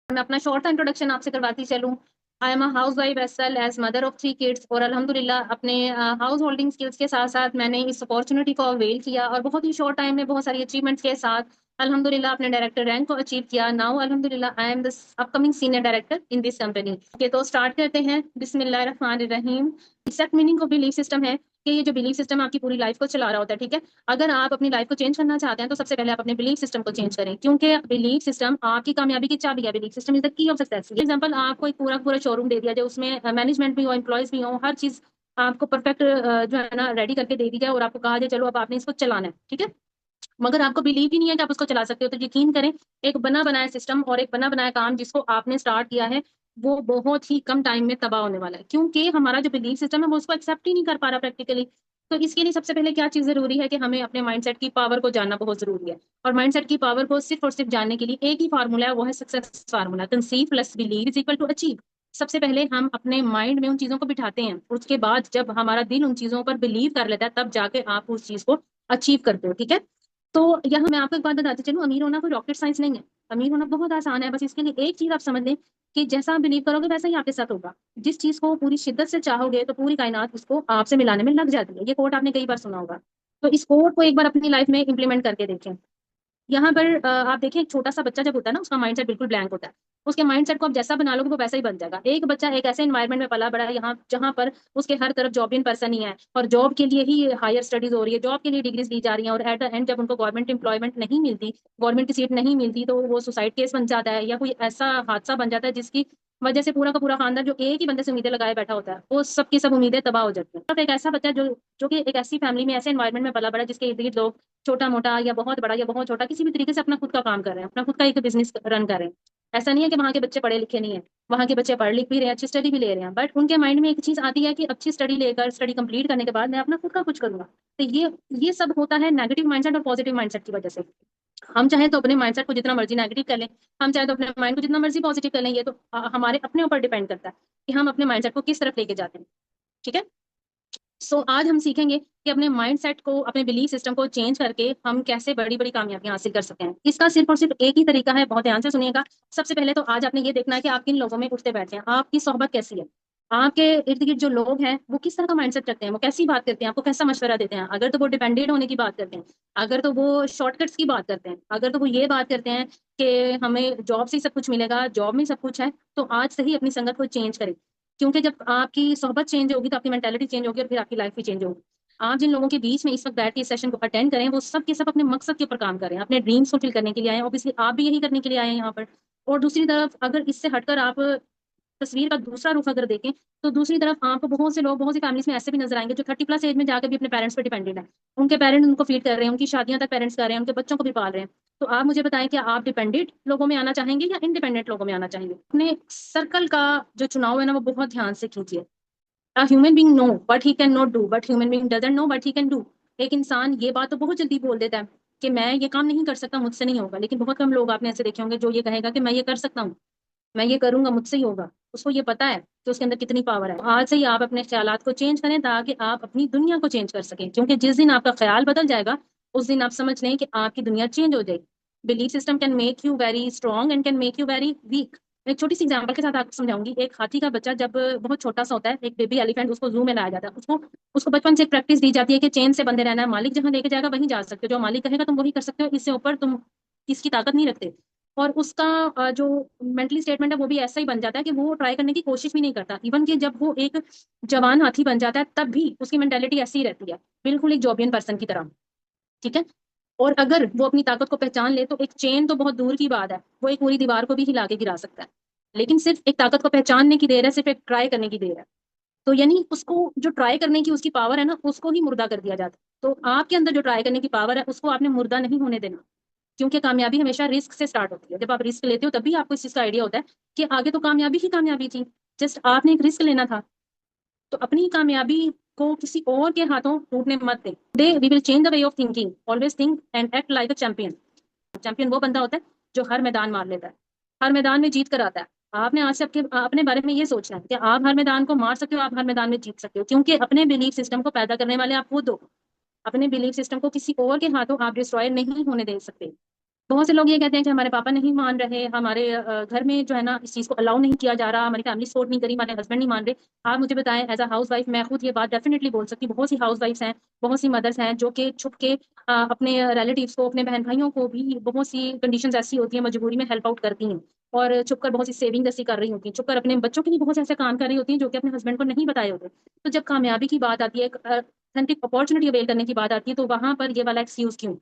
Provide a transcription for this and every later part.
मैं अपना शॉर्ट सा इंट्रोडक्शन आपसे करवाती चलूँ। I am a housewife as well as mother of 3 kids, और अल्हम्दुलिल्लाह अपने हाउस होल्डिंग स्किल्स के साथ साथ मैंने इस अपॉर्चुनिटी को अवेल किया और बहुत ही शॉर्ट टाइम में बहुत सारी अचीवमेंट्स के साथ अल्हम्दुलिल्लाह अपने डायरेक्टर रैंक को अचीव किया। नाउ अल्हम्दुलिल्लाह I am the upcoming senior director in this company. Okay, तो स्टार्ट करते हैं। बिस्मिल्लाह रहमान रहीम। Exact meaning of belief system है कि ये जो बिलीफ सिस्टम आपकी पूरी लाइफ को चला रहा होता है, ठीक है। अगर आप अपनी लाइफ को चेंज करना चाहते हैं तो सबसे पहले आप अपने बिलीफ सिस्टम को चेंज करें, क्योंकि बिलीफ सिस्टम आपकी कामयाबी की चाबी है। Belief system is the key of success. Example, आपको एक पूरा पूरा शोरूम दे दिया जाए, उसमें मैनेजमेंट भी हो, एम्प्लॉयज भी हो, हर चीज आपको परफेक्ट जो है ना रेडी करके दे दी जाए और आपको कहा जाए चलो अब आपने इसको चलाना है, ठीक है। मगर आपको बिलीव ही नहीं है कि आप उसको चला सकते हो, तो यकीन करें, एक बना बनाया सिस्टम और एक बना बनाया काम जिसको आपने स्टार्ट किया है वो बहुत ही कम टाइम में तबाह होने वाला है, क्योंकि हमारा जो बिलीफ सिस्टम है वो उसको एक्सेप्ट ही नहीं कर पा रहा प्रैक्टिकली। तो इसके लिए सबसे पहले क्या चीज जरूरी है कि हमें अपने माइंडसेट की पावर को जानना बहुत जरूरी है। और माइंडसेट की पावर को सिर्फ और सिर्फ जानने के लिए एक ही फार्मूला है, वो है success formula. Conceive plus believe is equal to achieve. सबसे पहले हम अपने माइंड में उन चीजों को बिठाते हैं, उसके बाद जब हमारा दिल उन चीजों पर बिलीव कर लेता है तब जाके आप उस चीज को अचीव करते हो, ठीक है। तो यहाँ मैं आपको एक बात बताती चलूं, अमीर होना कोई रॉकेट साइंस नहीं है। अमीर होना बहुत आसान है, बस इसके लिए एक चीज आप समझ लें कि जैसा आप बिलीव करोगे वैसा ही आपके साथ होगा। जिस चीज को पूरी शिद्दत से चाहोगे तो पूरी कायनात उसको आपसे मिलाने में लग जाती है। ये कोट आपने कई बार सुना होगा। तो इस कोट को एक बार अपनी लाइफ में इंप्लीमेंट करके देखें। यहाँ पर आप देखें, एक छोटा सा बच्चा जब होता है ना, उसका माइंडसेट बिल्कुल ब्लैंक होता है। उसके माइंडसेट को आप जैसा बना लोगे वो वैसा ही बन जाएगा। एक बच्चा एक ऐसे एनवायरनमेंट में पला बड़ा है यहाँ जहाँ पर उसके हर तरफ जॉब इन पर्सन ही है और जॉब के लिए ही हायर स्टडीज हो रही है, जॉब के लिए डिग्रीज दी जा रही हैं, और एट द एंड जब उनको गवर्नमेंट एम्प्लॉयमेंट नहीं मिलती, गवर्नमेंट की सीट नहीं मिलती, तो वो सुसाइड केस बन जाता है या कोई ऐसा हादसा बन जाता है जिसकी वजह से पूरा का पूरा खानदान जो एक ही बंदे से उम्मीदें लगाए बैठा होता है वो सबकी सब उम्मीदें तबाह हो जाती हैं। तो एक ऐसा बच्चा जो जो कि एक ऐसी फैमिली में ऐसे एनवायरनमेंट में पला बड़ा जिसके इर्द गिर्द लोग छोटा मोटा या बहुत बड़ा या बहुत छोटा किसी भी तरीके से अपना खुद का काम कर रहे हैं, अपना खुद का एक बिजनेस रन कर रहे हैं। ऐसा नहीं है कि वहाँ के बच्चे पढ़े लिखे नहीं है, वहाँ के बच्चे पढ़ लिख भी रहे हैं, अच्छी स्टडी भी ले रहे हैं, बट उनके माइंड में एक चीज आती है कि अच्छी स्टडी लेकर स्टडी कंप्लीट करने के बाद मैं अपना खुद का कुछ करूंगा। तो ये सब होता है नेगेटिव माइंडसेट और पॉजिटिव माइंडसेट की वजह से। हम चाहे तो अपने माइंडसेट को जितना मर्जी नेगेटिव कर लें, हम चाहे तो अपने माइंड को जितना मर्जी पॉजिटिव कर लें, ये तो हमारे अपने ऊपर डिपेंड करता है कि हम अपने माइंडसेट को किस तरफ लेके जाते हैं, ठीक है। आज हम सीखेंगे कि अपने माइंडसेट को, अपने बिलीफ सिस्टम को चेंज करके हम कैसे बड़ी बड़ी कामयाबियां हासिल कर सकते हैं। इसका सिर्फ और सिर्फ एक ही तरीका है, बहुत ध्यान से सुनिएगा। सबसे पहले तो आज आपने ये देखना है कि आप किन लोगों में उठते बैठते हैं, आपकी सोहबत कैसी है, आपके इर्द गिर्द जो लोग हैं वो किस तरह का माइंडसेट रखते हैं, वो कैसी बात करते हैं, आपको कैसा मशवरा देते हैं। अगर तो वो डिपेंडेंट होने की बात करते हैं, अगर तो वो शॉर्टकट्स की बात करते हैं, अगर तो वो ये बात करते हैं कि हमें जॉब से ही सब कुछ मिलेगा, जॉब में ही सब कुछ है, तो आज से ही अपनी संगत को चेंज करें। क्योंकि जब आपकी सोहबत चेंज होगी तो आपकी मेंटेलिटी चेंज होगी और फिर आपकी लाइफ भी चेंज होगी। आप जिन लोगों के बीच में इस वक्त बैठ के इस सेशन को अटेंड करें वो सब के सब अपने मकसद के ऊपर काम करें, अपने ड्रीम्स फुलफिल करने के लिए आए हैं। ऑब्वियसली आप भी यही करने के लिए आए हैं यहाँ पर। और दूसरी तरफ अगर इससे हटकर आप तस्वीर का दूसरा रुख अगर देखें तो दूसरी तरफ आपको बहुत से लोग, बहुत सी फैमिलीज में ऐसे भी नजर आएंगे जो 30+ एज में जाकर भी अपने पेरेंट्स पे डिपेंडेंट है। उनके पेरेंट्स उनको फीड कर रहे हैं, उनकी शादियां तक पेरेंट्स कर रहे हैं, उनके बच्चों को भी पाल रहे हैं। तो आप मुझे बताएं कि आप डिपेंडेंट लोगों में आना चाहेंगे या इंडिपेंडेंट लोगों में आना चाहेंगे। अपने सर्कल का जो चुनाव है ना वो बहुत ध्यान से कीजिए। A human being know what he can not do, but human being doesn't know what he can do। एक इंसान ये बात तो बहुत जल्दी बोल देता है कि मैं ये काम नहीं कर सकता, मुझसे नहीं होगा, लेकिन बहुत कम लोग आपने ऐसे देखे होंगे जो ये कहेगा कि मैं ये कर सकता हूँ, मैं ये करूंगा, मुझसे ही होगा। उसको ये पता है कि उसके अंदर कितनी पावर है। आज से ही आप अपने ख्यालात को चेंज करें ताकि आप अपनी दुनिया को चेंज कर सकें, क्योंकि जिस दिन आपका ख्याल बदल जाएगा उस दिन आप समझ लें कि आपकी दुनिया चेंज हो जाएगी। Belief system can make you very strong and can make you very weak. एक छोटी सी एग्जांपल के साथ आपको समझाऊंगी। एक हाथी का बच्चा जब बहुत छोटा सा होता है, एक बेबी एलिफेंट, उसको जू में लाया जाता है, उसको उसको बचपन से एक प्रैक्टिस दी जाती है कि चेन से बंधे रहना है, मालिक जहां लेके जाएगा वहीं जा सकते हो, जो मालिक कहेगा तुम वही कर सकते हो, इससे ऊपर तुम इसकी ताकत नहीं रखते। और उसका जो मेंटली स्टेटमेंट है वो भी ऐसा ही बन जाता है कि वो ट्राई करने की कोशिश भी नहीं करता। इवन कि जब वो एक जवान हाथी बन जाता है तब भी उसकी मेंटेलिटी ऐसी ही रहती है, बिल्कुल एक जॉबियन पर्सन की तरह, ठीक है। और अगर वो अपनी ताकत को पहचान ले तो एक चेन तो बहुत दूर की बात है, वो एक पूरी दीवार को भी हिला के गिरा सकता है। लेकिन सिर्फ एक ताकत को पहचानने की देर है, सिर्फ एक ट्राई करने की देर है। तो यानी उसको जो ट्राई करने की उसकी पावर है ना उसको ही मुर्दा कर दिया जाता है। तो आपके अंदर जो ट्राई करने की पावर है उसको आपने मुर्दा नहीं होने देना, क्योंकि कामयाबी हमेशा रिस्क से स्टार्ट होती है। जब आप रिस्क लेते हो तभी आपको इस चीज का आइडिया होता है कि आगे तो कामयाबी ही कामयाबी थी, जस्ट आपने एक रिस्क लेना था। तो अपनी कामयाबी को किसी और के हाथों टूटने मत दें। They we will change the way of thinking, always think and act like a champion. Champion वो बंदा होता है जो हर मैदान मार लेता है, हर मैदान में जीत कर आता है। आपने आज से आपके अपने बारे में ये सोचना है कि आप हर मैदान को मार सकते हो, आप हर मैदान में जीत सकते हो, क्योंकि अपने बिलीफ सिस्टम को पैदा करने वाले आप खुद हो। अपने बिलीफ सिस्टम को किसी और के हाथों आप डिस्ट्रॉय नहीं होने दे सकते। बहुत से लोग ये कहते हैं कि हमारे पापा नहीं मान रहे, हमारे घर में जो है ना इस चीज़ को अलाउ नहीं किया जा रहा, हमारी फैमिली सपोर्ट नहीं करी, हमारे हस्बैंड नहीं मान रहे। आप मुझे बताएं, एज अ हाउस वाइफ मैं खुद ये बात डेफिनेटली बोल सकती हूँ, बहुत सी हाउस वाइफ्स हैं, बहुत सी मदर्स हैं जो कि छुप के अपने रिलेटिव्स को, अपने बहन भाइयों को भी बहुत सी कंडीशंस ऐसी होती हैं मजबूरी में हेल्प आउट करती हैं, और छुप कर बहुत सी सेविंग जैसी कर रही होती हैं, छुप कर अपने बच्चों के लिए बहुत से ऐसे काम कर रही होती हैं जो कि अपने हस्बैंड को नहीं बताए होते। तो जब कामयाबी की बात आती है, एक ऑथेंटिक अपॉर्चुनिटी अवेल करने की बात आती है, तो वहां पर ये वाला एक्सक्यूज क्यों?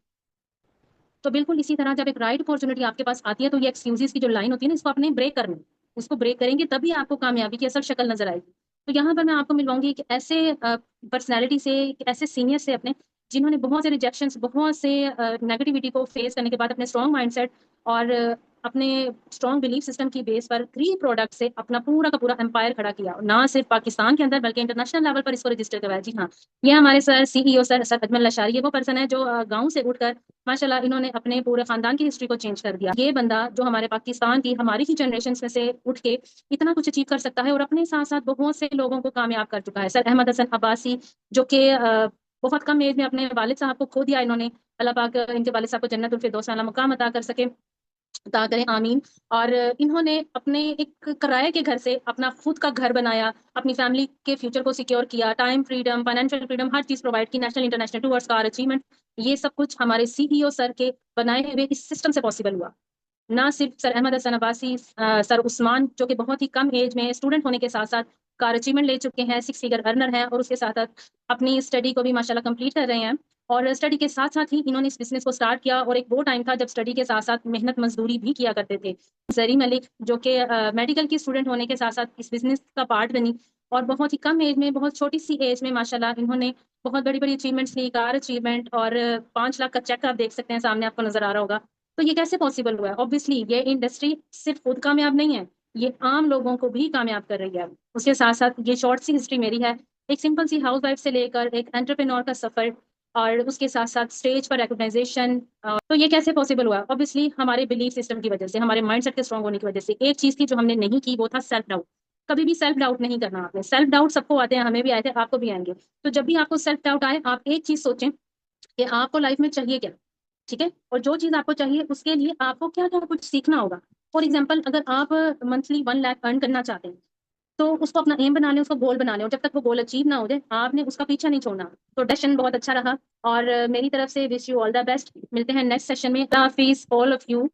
तो बिल्कुल इसी तरह जब एक राइट अपॉर्चुनिटी आपके पास आती है, तो ये एक्सक्यूजेस की जो लाइन होती है ना, इसको आपने ब्रेक करना है। इसको ब्रेक करेंगे तभी आपको कामयाबी की असल शक्ल नजर आएगी। तो यहाँ पर मैं आपको मिलवाऊंगी एक ऐसे पर्सनैलिटी से, एक ऐसे सीनियर से अपने, जिन्होंने बहुत से रिजेक्शंस, बहुत से नेगेटिविटी को फेस करने के बाद अपने स्ट्रॉन्ग माइंडसेट और अपने स्ट्रॉन्ग बिलीफ सिस्टम की बेस पर 3 प्रोडक्ट से अपना पूरा का पूरा एम्पायर खड़ा किया, ना सिर्फ पाकिस्तान के अंदर बल्कि इंटरनेशनल लेवल पर इसको रजिस्टर करवाया। जी हाँ, ये हमारे sir CEO sir Ajmal Lashari, ये वो पर्सन है जो गांव से उठकर माशाल्लाह इन्होंने अपने पूरे खानदान की हिस्ट्री को चेंज कर दिया। ये बंदा जो हमारे पाकिस्तान की, हमारी ही जनरेशन में से उठ के इतना कुछ अचीव कर सकता है और अपने साथ साथ बहुत से लोगों को कामयाब कर चुका है। सर अहमद हसन अब्बासी, जो कि बहुत कम एज में अपने वालिद साहब को खो दिया इन्होंने, अल्लाह पाक इनके वालिद साहब को जन्नतुल फिरदौस आला मुकाम अता कर सके, अता करें आमीन। और इन्होंने अपने एक किराए के घर से अपना खुद का घर बनाया, अपनी फैमिली के फ्यूचर को सिक्योर किया, टाइम फ्रीडम, फाइनेंशियल फ्रीडम, हर चीज प्रोवाइड की, नेशनल इंटरनेशनल टूवर्स का अचीवमेंट। ये सब कुछ हमारे सीईओ सर के बनाए हुए इस सिस्टम से पॉसिबल हुआ। ना सिर्फ सर अहमद हसन अब्बासी, सर उस्मान जो कि बहुत ही कम एज में स्टूडेंट होने के साथ साथ कार अचीवमेंट ले चुके हैं, 6 फिगर अर्नर हैं, और उसके साथ साथ अपनी स्टडी को भी माशाल्लाह कंप्लीट कर रहे हैं। और स्टडी के साथ साथ ही इन्होंने इस बिजनेस को स्टार्ट किया, और एक वो टाइम था जब स्टडी के साथ साथ मेहनत मजदूरी भी किया करते थे। जरी मलिक जो कि मेडिकल की स्टूडेंट होने के साथ साथ इस बिजनेस का पार्ट बनी, और बहुत ही कम एज में, बहुत छोटी सी एज में माशाल्लाह इन्होंने बहुत बड़ी बड़ी अचीवमेंट्स ली, कार अचीवमेंट, और 5 लाख का चेक आप देख सकते हैं सामने, आपको नजर आ रहा होगा। तो ये कैसे पॉसिबल हुआ है? ऑब्वियसली ये इंडस्ट्री सिर्फ खुद कामयाब नहीं है, ये आम लोगों को भी कामयाब कर रही है। उसके साथ साथ ये शॉर्ट सी हिस्ट्री मेरी है, एक सिंपल सी हाउस वाइफ से लेकर एक एंटरप्रेन्योर का सफर, और उसके साथ साथ स्टेज पर रिकॉग्नाइजेशन। तो ये कैसे पॉसिबल हुआ? ऑब्वियसली हमारे बिलीफ सिस्टम की वजह से, हमारे माइंडसेट के स्ट्रांग होने की वजह से। एक चीज थी जो हमने नहीं की, वो था सेल्फ डाउट। कभी भी सेल्फ डाउट नहीं करना आपने। सेल्फ डाउट सबको आते हैं, हमें भी आए थे, आपको भी आएंगे। तो जब भी आपको सेल्फ डाउट आए, आप एक चीज सोचें कि आपको लाइफ में चाहिए क्या, ठीक है, और जो चीज आपको चाहिए उसके लिए आपको क्या क्या कुछ सीखना होगा। फॉर एग्जाम्पल, अगर आप मंथली 1 लाख अर्न करना चाहते हैं, तो उसको अपना एम बना लें, उसको गोल बना लें, और जब तक वो गोल अचीव ना हो जाए आपने उसका पीछा नहीं छोड़ना। तो सेशन बहुत अच्छा रहा, और मेरी तरफ से wish you all the best. मिलते हैं नेक्स्ट सेशन में। हाफिज ऑल ऑफ यू।